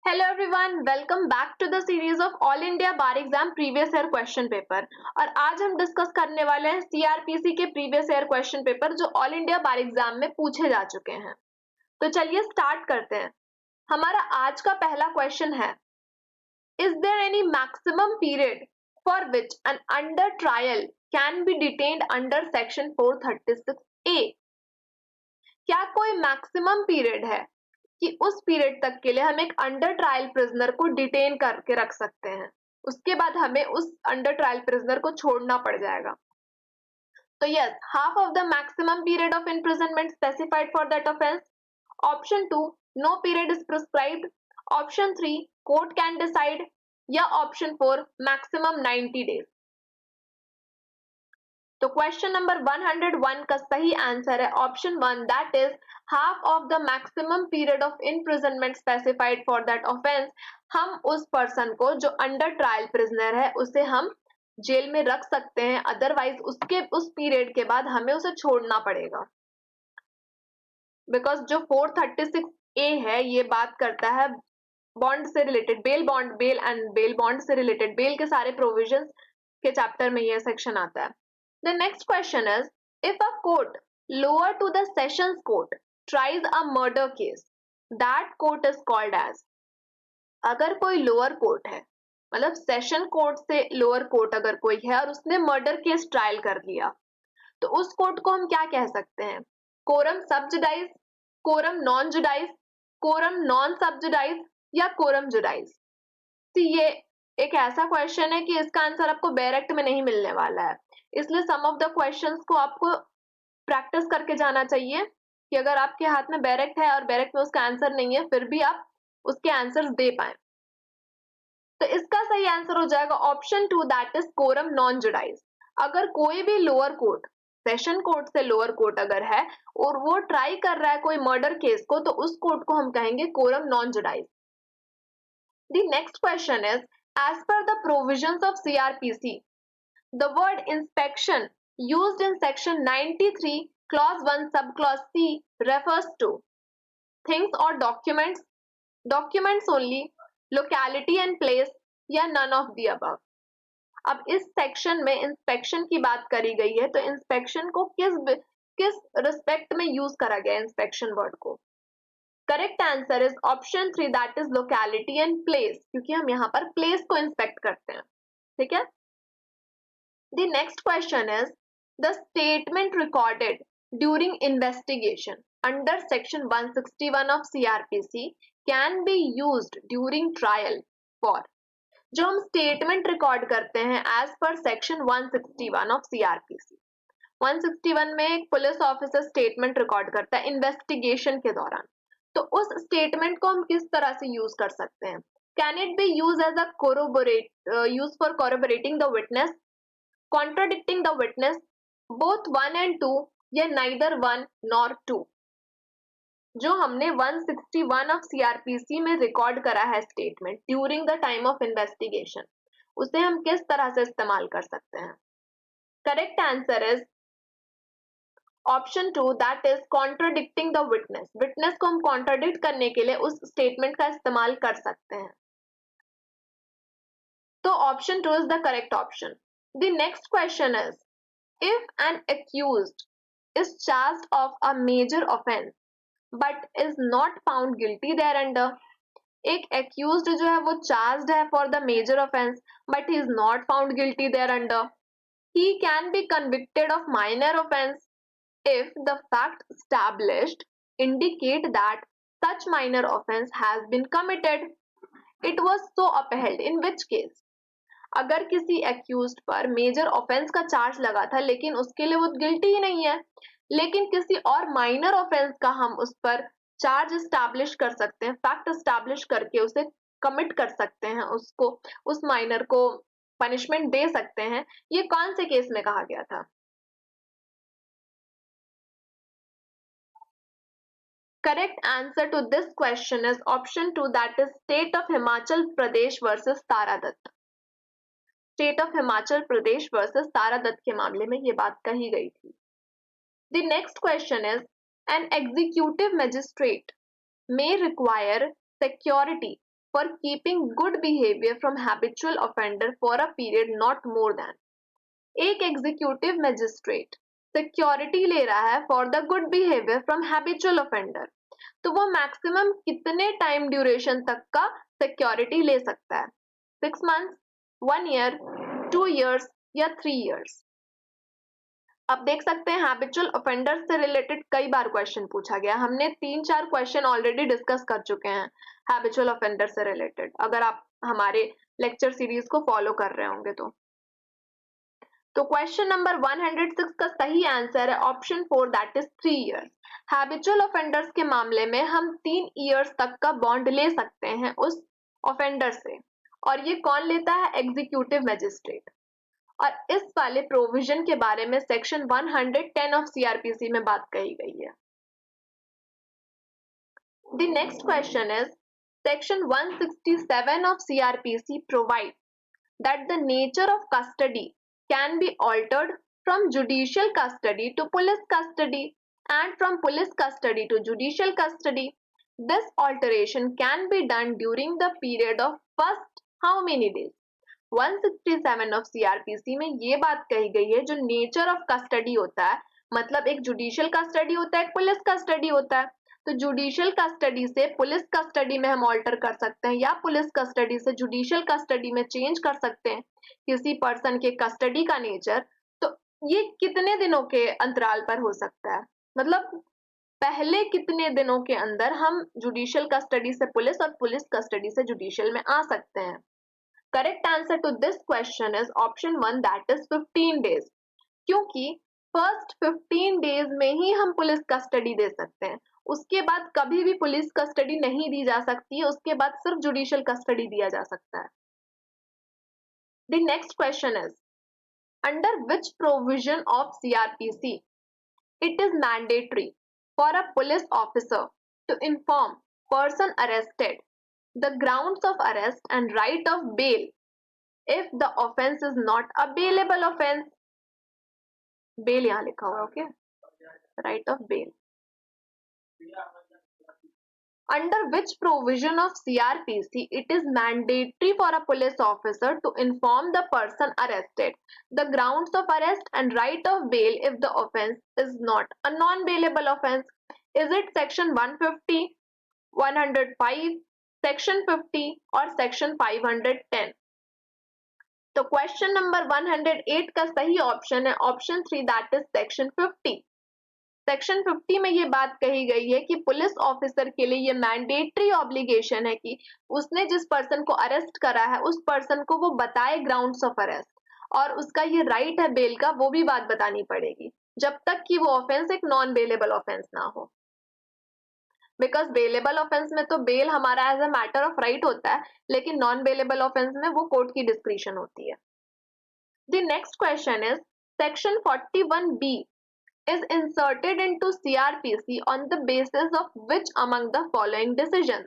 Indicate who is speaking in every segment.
Speaker 1: Hello everyone, welcome back to the series of all India bar exam previous year question paper. और आज हम discuss करने वाले हैं सीआरपीसी के प्रीवियस ईयर क्वेश्चन पेपर जो ऑल इंडिया बार एग्जाम में पूछे जा चुके हैं। तो चलिए स्टार्ट करते हैं। हमारा आज का पहला क्वेश्चन है, is there any maximum period for which an under trial can be detained under section 436A? क्या कोई मैक्सिमम पीरियड है कि उस पीरियड तक के लिए हम एक अंडर ट्रायल प्रिजनर को डिटेन करके रख सकते हैं, उसके बाद हमें उस अंडर ट्रायल प्रिजनर को छोड़ना पड़ जाएगा? तो yes, half of the maximum period of imprisonment specified for that offence. Option 2, no period is prescribed. Option 3, court can decide. या ऑप्शन 4, मैक्सिमम 90 डेज। तो क्वेश्चन नंबर 101 का सही आंसर है option 1, that is half of the maximum period of imprisonment specified for that offence. हम उस person को जो under trial prisoner है उसे हम जेल में रख सकते हैं, अदरवाइज उसके उस पीरियड के बाद हमें उसे छोड़ना पड़ेगा। बिकॉज जो 436A है ये बात करता है बॉन्ड से related, bail and bail bond से रिलेटेड, बेल के सारे प्रोविजंस के चैप्टर में यह सेक्शन आता है। The next question is, if a court lower to the sessions court tries a murder case, that court is called as। अगर कोई लोअर कोर्ट है, मतलब सेशन कोर्ट से लोअर कोर्ट अगर कोई है और उसने मर्डर केस ट्रायल कर लिया, तो उस कोर्ट को हम क्या कह सकते हैं? कोरम सब जुडाइज, कोरम नॉन जुडाइज, कोरम नॉन सब जुडाइज या कोरम जुडाइज? ये एक ऐसा क्वेश्चन है कि इसका आंसर आपको डायरेक्ट में नहीं मिलने वाला है, इसलिए सम ऑफ द क्वेश्चंस को आपको प्रैक्टिस करके जाना चाहिए कि अगर आपके हाथ में डायरेक्ट है और डायरेक्ट में उसका आंसर नहीं है फिर भी आप उसके आंसर्स दे पाए। तो इसका सही आंसर हो जाएगा option 2, that is coram non judice. अगर कोई भी लोअर कोर्ट, सेशन कोर्ट से लोअर कोर्ट अगर है और वो ट्राई कर रहा है कोई मर्डर केस को, तो उस कोर्ट को हम कहेंगे coram non judice. The next question is, as per the provisions of CRPC, the word inspection used in section 93 clause 1 subclause C refers to things or documents only, locality and place, या none of the above। अब इस section में inspection की बात करी गई है, तो इंस्पेक्शन को किस रिस्पेक्ट में यूज करा गया इंस्पेक्शन वर्ड को? Correct answer is option 3, that is locality and place, क्योंकि हम यहाँ पर प्लेस को इंस्पेक्ट करते हैं। ठीक है। The next question is, the statement recorded during investigation under section 161 of CrPC can be used during trial for. जो हम स्टेटमेंट रिकॉर्ड करते हैं as per section 161 of CrPC, 161 में एक पुलिस ऑफिसर स्टेटमेंट रिकॉर्ड करता है इन्वेस्टिगेशन के दौरान, तो उस स्टेटमेंट को हम किस तरह से यूज कर सकते हैं? Can it be use as a use for corroborating the witness, contradicting the witness, both 1 and 2, या नाइदर 1 nor 2? जो हमने 161 ऑफ सीआरपीसी में रिकॉर्ड करा है statement during the time of investigation, उसे हम किस तरह से इस्तेमाल कर सकते हैं? Correct answer is option 2, that is contradicting the witness. Witness को हम कॉन्ट्राडिक्ट करने के लिए उस स्टेटमेंट का इस्तेमाल कर सकते हैं। तो option 2 is the correct option. The next question is, if an accused is charged of a major offence but is not found guilty thereunder. एक एक्यूज्ड जो है वो चार्ज्ड है for the major offence but he is not found guilty thereunder, he can be convicted of minor offence if the facts established indicate that such minor offense has been committed, it was so upheld in which case? अगर किसी accused पर major offence का charge लगा था लेकिन उसके लिए वो गिल्टी ही नहीं है, लेकिन किसी और माइनर ऑफेंस का हम उस पर चार्ज एस्टैब्लिश कर सकते हैं, फैक्ट एस्टैब्लिश करके उसे कमिट कर सकते हैं, उसको, उस माइनर को पनिशमेंट दे सकते हैं। ये कौन से केस में कहा गया था? Correct answer to this question is option 2, that is state of Himachal Pradesh versus Tara Dutt। State of Himachal Pradesh versus Tara Dutt के मामले में ये बात कही गई थी। The next question is, an executive magistrate may require security for keeping good behaviour from habitual offender for a period not more than. एक executive magistrate security ले रहा है for the good behaviour from habitual offender, तो वो maximum कितने time duration तक का security ले सकता है? 6 months, 1 year, 2 years या 3 years। अब देख सकते हैं हैबिचुअल ऑफेंडर्स से रिलेटेड कई बार क्वेश्चन पूछा गया। हमने 3-4 क्वेश्चन ऑलरेडी डिस्कस कर चुके हैं हैबिचुअल ऑफेंडर से रिलेटेड, अगर आप हमारे लेक्चर सीरीज को फॉलो कर रहे होंगे तो क्वेश्चन नंबर 106 का सही आंसर है option 4 that is 3 years। Habitual offenders के मामले में हम 3 years तक का बॉन्ड ले सकते हैं उस ऑफेंडर से, और ये कौन लेता है? Executive magistrate. और इस वाले प्रोविजन के बारे में सेक्शन 110 ऑफ सीआरपीसी में बात कही गई है। The next question is section 167 of CrPC provide that the nature of custody can be altered from judicial custody to police custody and from police custody to judicial custody. This alteration can be done during the period of first how many days? 167 of CRPC में ये बात कही गई है, जो nature of custody होता है, मतलब एक जुडिशियल कस्टडी होता है, एक पुलिस कस्टडी होता है। तो जुडिशियल कस्टडी से पुलिस कस्टडी में हम ऑल्टर कर सकते हैं, या पुलिस कस्टडी से जुडिशियल कस्टडी में चेंज कर सकते हैं किसी पर्सन के कस्टडी का नेचर। तो ये कितने दिनों के अंतराल पर हो सकता है? मतलब पहले कितने दिनों के अंदर हम जुडिशियल कस्टडी से पुलिस और पुलिस कस्टडी से जुडिशियल में आ सकते हैं? Correct answer to this question is option 1 that is 15 days, क्योंकि फर्स्ट 15 days में ही हम पुलिस कस्टडी दे सकते हैं। उसके बाद कभी भी पुलिस कस्टडी नहीं दी जा सकती है, उसके बाद सिर्फ जुडिशियल कस्टडी दिया जा सकता है। The next question is, under which provision of CRPC it is mandatory for a police officer to inform person arrested the grounds of arrest and right of bail if the offense is not a bailable offense? Bail यहाँ लिखा हुआ है, okay? Right of bail. Under which provision of CRPC it is mandatory for a police officer to inform the person arrested the grounds of arrest and right of bail if the offense is not a non-bailable offense? Is it section 150, 105, section 50 or section 510? तो question number 108 का सही option है option 3 that is section 50। Section 50 में ये बात कही गई है कि पुलिस ऑफिसर के लिए ये मैंडेटरी ऑब्लिगेशन है कि उसने जिस पर्सन को अरेस्ट करा है उस पर्सन को वो बताए ग्राउंड्स ऑफ अरेस्ट, और उसका ये राइट है बेल का, वो भी बात बतानी पड़ेगी जब तक कि वो ऑफेंस एक नॉन बेलेबल ऑफेंस ना हो। बिकॉज बेलेबल ऑफेंस में तो बेल हमारा as a matter of right होता है, लेकिन नॉन बेलेबल ऑफेंस में वो कोर्ट की डिस्क्रिशन होती है। The next question is section 41B is inserted into CRPC on the basis of which among the following decisions?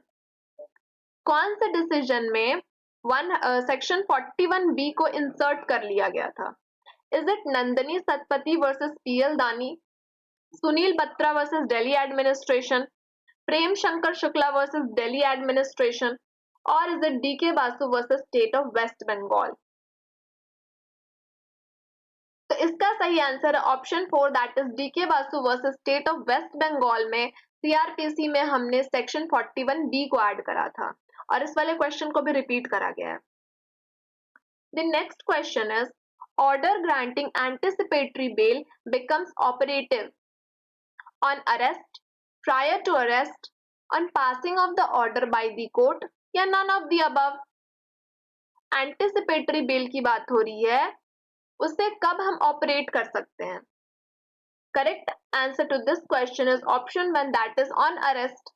Speaker 1: कौन से डिसीजन में सेक्शन 41B को इंसर्ट कर लिया गया था? Is it Nandini Satpathy versus PL Dani, Sunil Batra versus Delhi administration, Prem Shankar Shukla versus Delhi administration, और is it DK Basu versus state of West Bengal? तो इसका सही आंसर है option 4 that is DK Basu versus state of West Bengal में CRPC में हमने सेक्शन 41B को ऐड करा था, और इस वाले क्वेश्चन को भी रिपीट करा गया है। The next question is order granting anticipatory bail becomes operative on arrest, prior to arrest, on passing of the order by the court, या none of the above? Anticipatory bail की बात हो रही है, उससे कब हम ऑपरेट कर सकते हैं? Correct answer to this question is option 1 that is on arrest.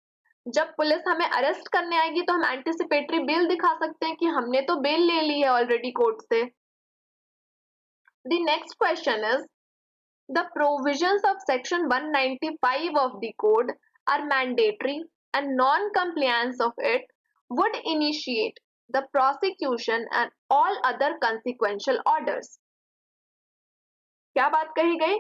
Speaker 1: जब पुलिस हमें अरेस्ट करने आएगी तो हम एंटिसिपेटरी बेल दिखा सकते हैं कि हमने तो बेल ले ली है ऑलरेडी कोर्ट से। The next question is the provisions of section 195 of the code are mandatory and non compliance of it would initiate the prosecution and all other consequential orders. क्या बात कही गई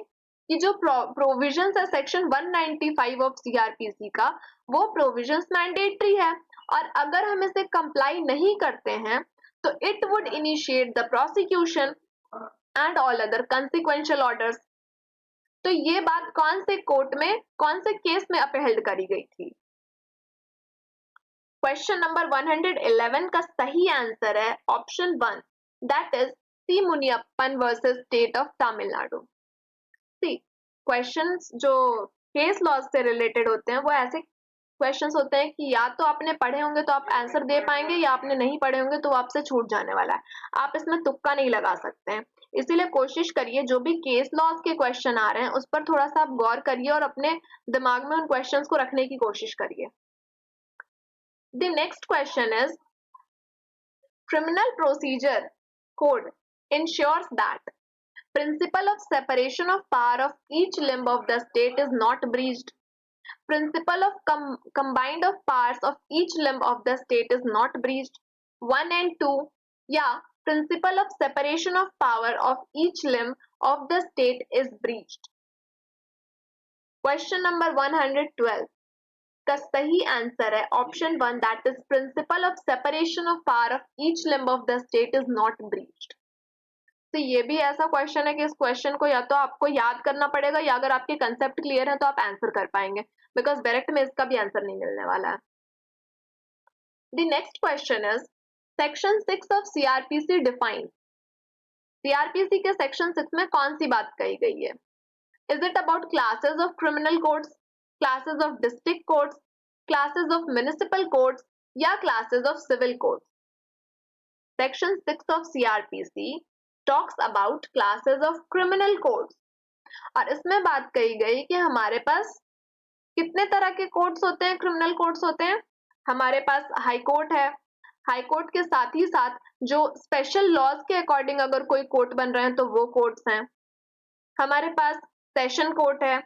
Speaker 1: कि जो प्रोविजंस है सेक्शन 195 ऑफ CRPC का, वो provisions mandatory है और अगर हम इसे कंप्लाई नहीं करते हैं तो it would initiate the prosecution and all other consequential orders. तो ये बात कौन से कोर्ट में, कौन से केस में अपहेल्ड करी गई थी? क्वेश्चन नंबर 111 का सही आंसर है option 1, that is C Muniyappan versus state of Tamil Nadu. सी क्वेश्चंस जो केस लॉज से रिलेटेड होते हैं वो ऐसे क्वेश्चंस होते हैं कि या तो आपने पढ़े होंगे तो आप आंसर दे पाएंगे, या आपने नहीं पढ़े होंगे तो आपसे छूट जाने वाला है। आप इसमें तुक्का नहीं लगा सकते हैं। इसीलिए कोशिश करिए जो भी केस लॉज के क्वेश्चन आ रहे हैं उस पर थोड़ा सा आप गौर करिए और अपने दिमाग में उन क्वेश्चंस को रखने की कोशिश करिए। The next question is criminal procedure code ensures that principle of separation of power of each limb of the state is not breached. Principle of combined of powers of each limb of the state is not breached. 1 and 2, yeah, principle of separation of power of each limb of the state is breached. Question number 112 का सही answer है option 1, that is principle of separation of power of each limb of the state is not breached. तो ये भी ऐसा question है कि इस क्वेश्चन को या तो आपको याद करना पड़ेगा, या अगर आपके कंसेप्ट क्लियर है तो आप आंसर कर पाएंगे, बिकॉज डायरेक्ट में इसका भी आंसर नहीं मिलने वाला है। The next question is section 6 of CrPC define. CrPC के सेक्शन 6 में कौन सी बात कही गई है? Is it about classes of criminal courts, classes of district courts, classes of municipal courts, या classes of civil courts? Section 6 of CrPC talks about classes of criminal courts, और इसमें बात कही गई कि हमारे पास कितने तरह के कोड्स होते हैं, क्रिमिनल कोड्स होते हैं। हमारे पास हाई कोर्ट है, हाई कोर्ट के साथ ही साथ जो स्पेशल लॉज के अकॉर्डिंग अगर कोई कोर्ट बन रहे हैं तो वो कोर्ट्स हैं। हमारे पास सेशन कोर्ट है,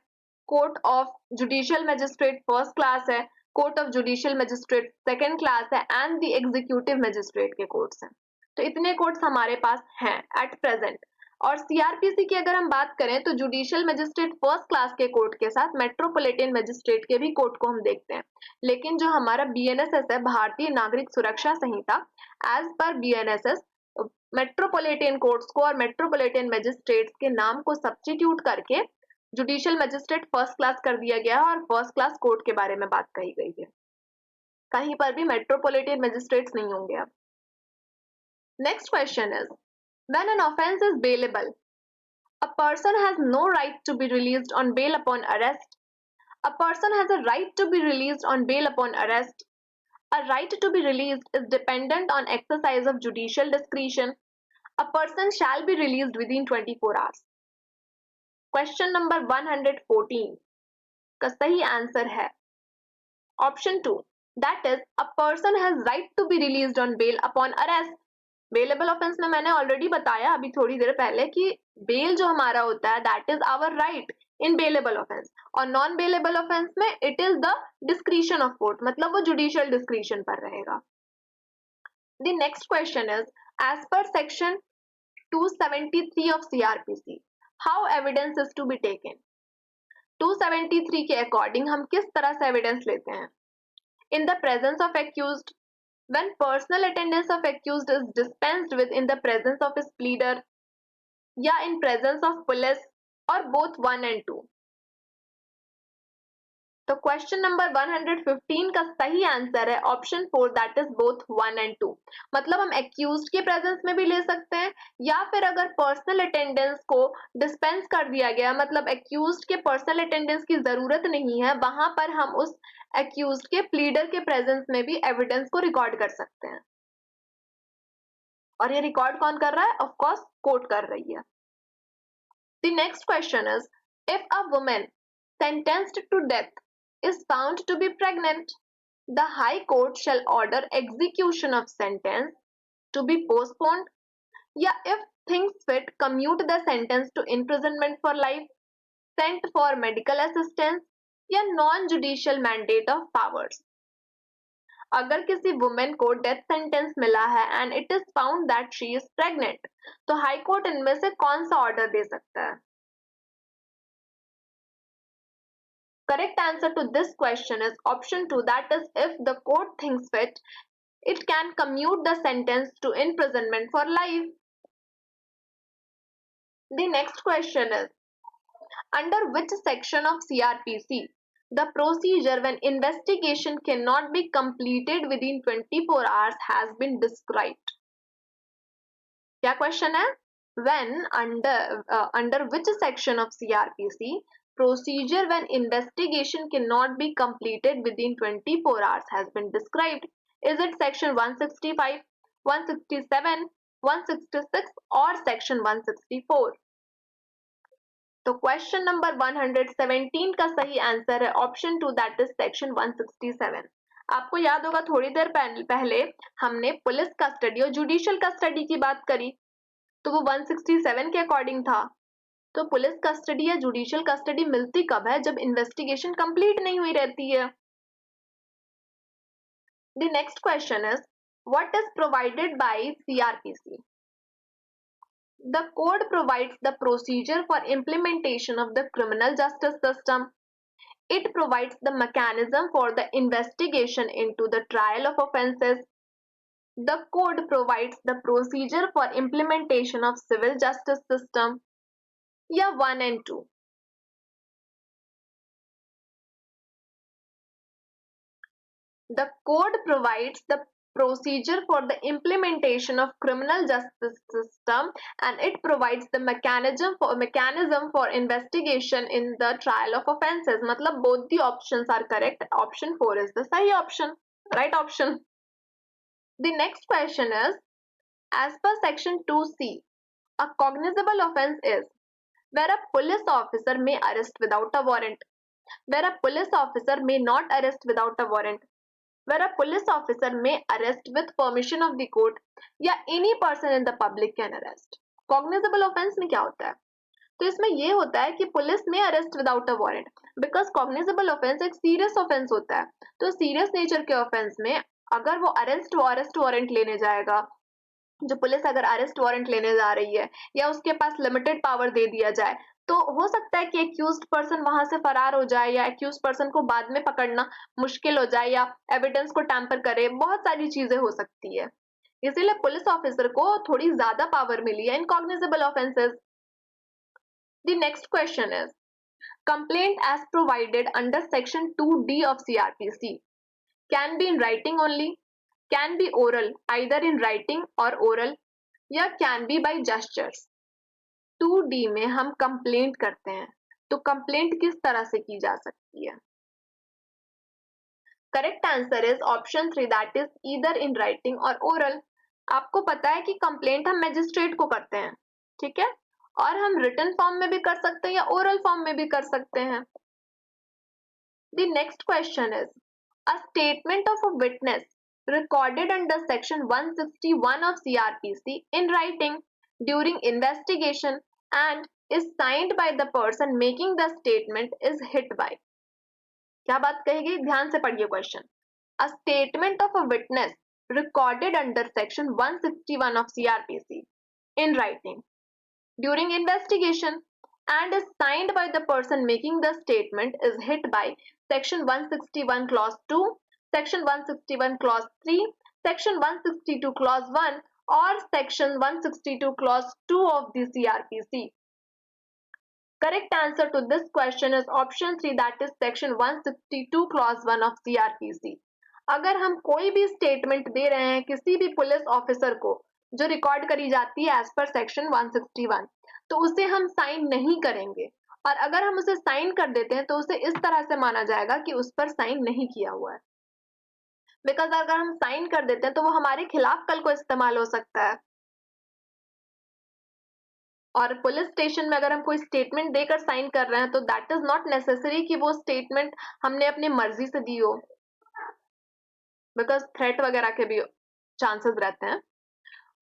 Speaker 1: court of judicial magistrate first class है, court of judicial magistrate second class है, एंड द एग्जीक्यूटिव मजिस्ट्रेट के कोर्ट्स हैं। तो इतने कोर्ट्स हमारे पास हैं एट प्रेजेंट। और सीआरपीसी की अगर हम बात करें तो जुडिशियल मजिस्ट्रेट फर्स्ट क्लास के कोर्ट के साथ मेट्रोपॉलिटन मजिस्ट्रेट के भी कोर्ट को हम देखते हैं। लेकिन जो हमारा बीएनएसएस है, Bharatiya Nagarik Suraksha Sanhita, as per BNSS metropolitan courts को और मेट्रोपॉलिटन मजिस्ट्रेट्स के नाम को सब्स्टिट्यूट करके जुडिशियल मजिस्ट्रेट फर्स्ट क्लास कर दिया गया है और फर्स्ट क्लास कोर्ट के बारे में बात कही गई है। कहीं पर भी मेट्रोपॉलिटन मजिस्ट्रेट्स नहीं होंगे अब। Next question is when an offense is bailable, a person has no right to be released on bail upon arrest. A person has a right to be released on bail upon arrest. A right to be released is dependent on exercise of judicial discretion. A person shall be released within 24 hours. Question number 114 का सही answer है option 2, that is a person has right to be released on bail upon arrest. Bailable offence में मैंने already बताया अभी थोड़ी देर पहले कि बेल जो हमारा होता है that is our right in bailable offence, और नॉन बेलेबल ऑफेंस में it is the discretion of court, मतलब वो जुडिशियल डिस्क्रिशन पर रहेगा। The next question is as per section 273 of CrPC how evidence is to be taken. 273 के according हम किस तरह से एविडेंस लेते हैं? In the presence of accused, when personal attendance of accused is dispensed with in the presence of his pleader, या in presence of police, or both 1 and 2? तो question number 115 का सही आंसर है option 4, that is both 1 and 2। मतलब हम accused के presence में भी ले सकते हैं, या फिर अगर पर्सनल अटेंडेंस को डिस्पेंस कर दिया गया, मतलब एक्यूज्ड के पर्सनल अटेंडेंस की जरूरत नहीं है, वहां पर हम उस एक्यूज्ड के प्लीडर के प्रेजेंस में भी एविडेंस को रिकॉर्ड कर सकते हैं। और ये रिकॉर्ड कौन कर रहा है? ऑफ कोर्स कोर्ट कर रही है। The next question is if a woman sentenced to death is found to be pregnant, the High Court shall order execution of sentence to be postponed, या if thinks fit commute the sentence to imprisonment for life, sent for medical assistance, या non-judicial mandate of powers। अगर किसी women को death sentence मिला है and it is found that she is pregnant, तो high court इनमें से कौन सा ऑर्डर दे सकता है? Correct answer to this question is option 2, that is, if the court thinks fit, it can commute the sentence to imprisonment for life. The next question is, under which section of CRPC the procedure when investigation cannot be completed within 24 hours has been described? क्या question है? When under which section of CRPC procedure when investigation cannot be completed within 24 hours has been described? Is it section 165, 167, 166 or section 164? तो question number 117 का सही answer है option 2, that is section 167। आपको याद होगा थोड़ी देर पहले हमने पुलिस कस्टडी और जुडिशियल कस्टडी की बात करी, तो वो 167 के अकॉर्डिंग था। तो पुलिस कस्टडी या जुडिशियल कस्टडी मिलती कब है? जब इन्वेस्टिगेशन कंप्लीट नहीं हुई रहती है। The next question is, what is provided by CRPC? The code provides the procedure for implementation of the criminal justice system. It provides the mechanism for the investigation into the trial of offences. The code provides the procedure for implementation of civil justice system. Yeah, 1 and 2. The code provides the procedure for the implementation of criminal justice system and it provides the mechanism for investigation in the trial of offences. मतलब both the options are correct. Option 4 is the sahi option, right option. The next question is, as per section 2C, a cognizable offence is where a police officer may arrest without a warrant, where a police officer may not arrest without a warrant, where a police officer may arrest with permission of the court, या any person in the public can arrest. Cognizable offense में क्या होता है? तो इसमें ये होता है कि पुलिस में arrest without a warrant, because cognizable offence एक सीरियस ऑफेंस होता है। तो सीरियस नेचर के ऑफेंस में अगर वो अरेस्ट वारंट लेने जाएगा, जो पुलिस अगर अरेस्ट वारंट लेने जा रही है या उसके पास लिमिटेड पावर दे दिया जाए, तो हो सकता है कि एक्यूज्ड पर्सन वहां से फरार हो जाए या एक्यूज्ड पर्सन को बाद में पकड़ना मुश्किल हो जाए या एविडेंस को टैंपर करे, बहुत सारी चीजें हो सकती है। इसीलिए पुलिस ऑफिसर को थोड़ी ज्यादा पावर मिली है in cognizable offences. The next question is, complaint as provided under section 2D of CRPC can be in writing only, can be oral either in writing or oral, या can be by gestures। 2D में हम complaint करते हैं, तो complaint किस तरह से की जा सकती है? Correct answer is option 3, that is either in writing और ओरल। आपको पता है कि कंप्लेंट हम मैजिस्ट्रेट को करते हैं, ठीक है, और हम रिटन फॉर्म में भी कर सकते हैं या ओरल फॉर्म में भी कर सकते हैं। The next question is, a statement of a witness recorded under section 161 of CRPC in writing during investigation and is signed by the person making the statement is hit by। क्या बात कहेगी? ध्यान से पढ़िए question. A statement of a witness recorded under section 161 of CRPC in writing during investigation and is signed by the person making the statement is hit by section 161 clause 2, section 161 clause 3, section 162 clause 1 or section 162 clause 2 of the CRPC। Correct answer to this question is option 3, that is section 162 clause 1 of CRPC। अगर हम कोई भी statement दे रहे हैं किसी भी police officer को जो रिकॉर्ड करी जाती है एज पर सेक्शन 161, तो उसे हम साइन नहीं करेंगे, और अगर हम उसे साइन कर देते हैं तो उसे इस तरह से माना जाएगा कि उस पर साइन नहीं किया हुआ है, बिकॉज अगर हम साइन कर देते हैं तो वो हमारे खिलाफ कल को इस्तेमाल हो सकता है। और पुलिस स्टेशन में अगर हम कोई स्टेटमेंट देकर साइन कर रहे हैं तो दैट इज नॉट नेसेसरी कि वो स्टेटमेंट हमने अपनी मर्जी से दी हो, बिकॉज थ्रेट वगैरह के भी चांसेस रहते हैं।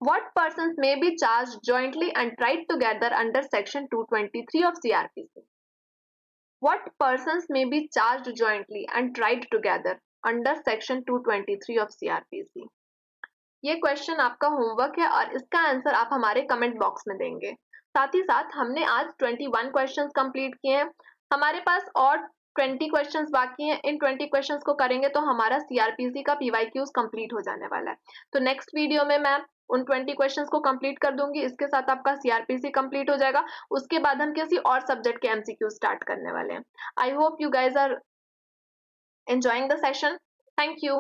Speaker 1: What persons may be charged jointly and tried together under section 223 of CRPC? What persons may be charged jointly and tried together under section 223 of CRPC? ये क्वेश्चन आपका होमवर्क है और इसका आंसर आप हमारे कमेंट बॉक्स में देंगे। साथ ही साथ हमने आज 21 क्वेश्चंस कंप्लीट किए हैं। हमारे पास और 20 क्वेश्चंस बाकी हैं। इन 20 क्वेश्चंस को करेंगे तो हमारा सीआरपीसी का पीवाईक्यूज कंप्लीट हो जाने वाला है। तो नेक्स्ट वीडियो में मैं उन 20 क्वेश्चंस को कंप्लीट कर दूंगी, इसके साथ आपका सीआरपीसी कंप्लीट हो जाएगा। उसके बाद हम किसी और सब्जेक्ट के एमसीक्यू स्टार्ट करने वाले हैं। I hope you guys are enjoying the session. Thank you.